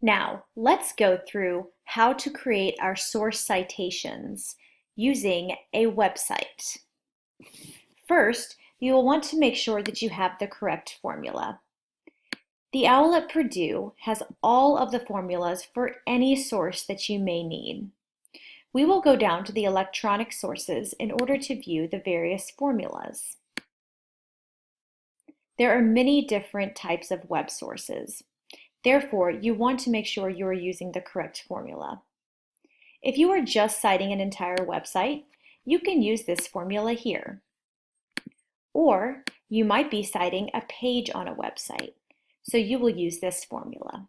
Now, let's go through how to create our source citations using a website. First, you will want to make sure that you have the correct formula. The OWL at Purdue has all of the formulas for any source that you may need. We will go down to the electronic sources in order to view the various formulas. There are many different types of web sources. Therefore, you want to make sure you are using the correct formula. If you are just citing an entire website, you can use this formula here. Or you might be citing a page on a website, so you will use this formula.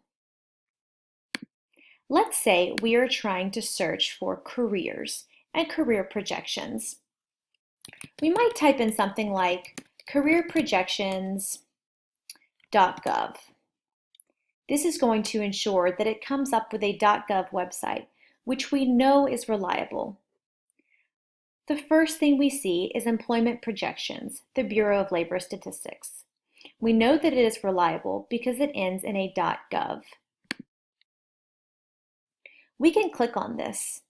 Let's say we are trying to search for careers and career projections. We might type in something like careerprojections.gov. This is going to ensure that it comes up with a .gov website, which we know is reliable. The first thing we see is employment projections, the Bureau of Labor Statistics. We know that it is reliable because it ends in a .gov. We can click on this,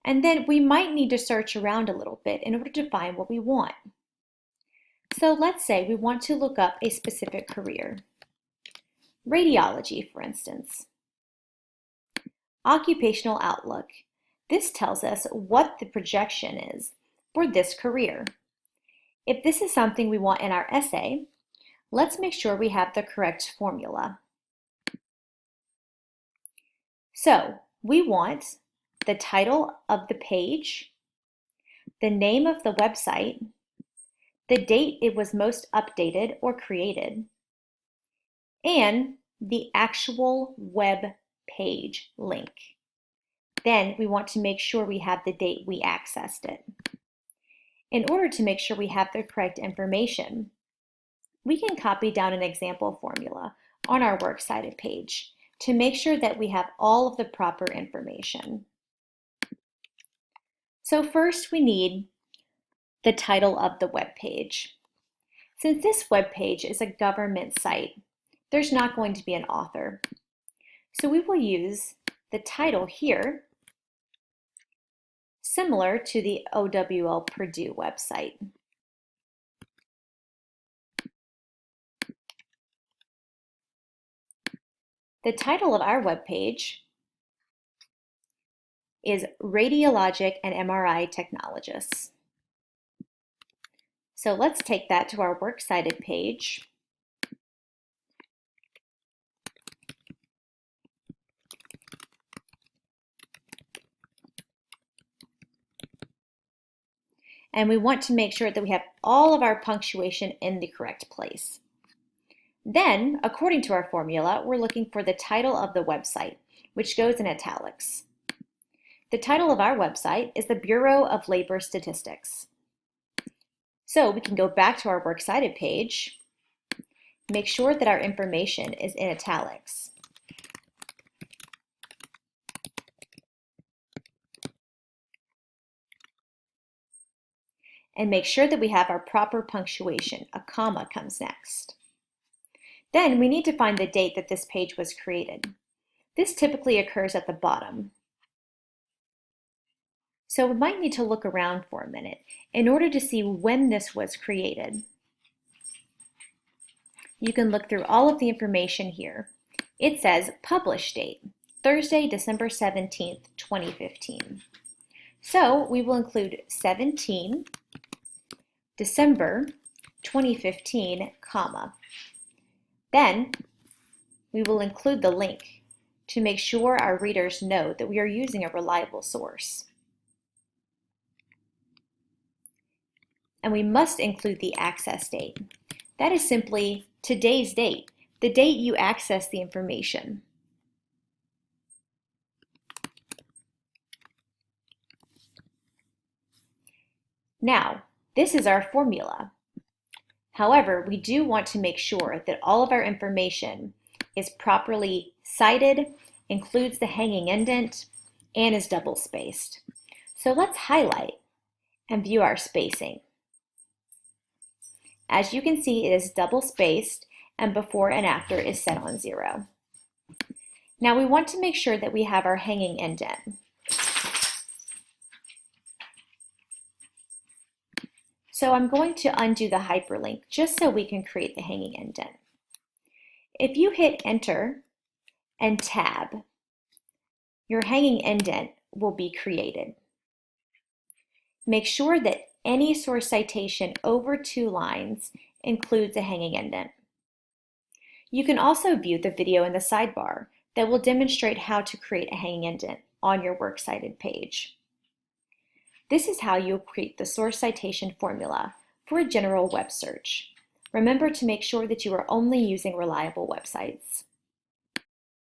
and then we might need to search around a little bit in order to find what we want. So let's say we want to look up a specific career. Radiology, for instance. Occupational Outlook. This tells us what the projection is for this career. If this is something we want in our essay, let's make sure we have the correct formula. So we want the title of the page, the name of the website, the date it was most updated or created, and the actual web page link. Then we want to make sure we have the date we accessed it. In order to make sure we have the correct information, we can copy down an example formula on our works cited page to make sure that we have all of the proper information. So first we need the title of the web page. Since this web page is a government site, there's not going to be an author. So we will use the title here, similar to the OWL Purdue website. The title of our web page is Radiologic and MRI Technologists. So let's take that to our works cited page. And we want to make sure that we have all of our punctuation in the correct place. Then, according to our formula, we're looking for the title of the website, which goes in italics. The title of our website is the Bureau of Labor Statistics. So we can go back to our works cited page, make sure that our information is in italics. And make sure that we have our proper punctuation. A comma comes next. Then we need to find the date that this page was created. This typically occurs at the bottom. So we might need to look around for a minute in order to see when this was created. You can look through all of the information here. It says publish date, Thursday, December 17th, 2015. So we will include 17 December 2015, comma. Then we will include the link to make sure our readers know that we are using a reliable source. And we must include the access date. That is simply today's date, the date you access the information. Now, this is our formula. However, we do want to make sure that all of our information is properly cited, includes the hanging indent, and is double spaced. So let's highlight and view our spacing. As you can see, it is double spaced and before and after is set on 0. Now we want to make sure that we have our hanging indent. So I'm going to undo the hyperlink just so we can create the hanging indent. If you hit Enter and Tab, your hanging indent will be created. Make sure that any source citation over 2 lines includes a hanging indent. You can also view the video in the sidebar that will demonstrate how to create a hanging indent on your works cited page. This is how you'll create the source citation formula for a general web search. Remember to make sure that you are only using reliable websites.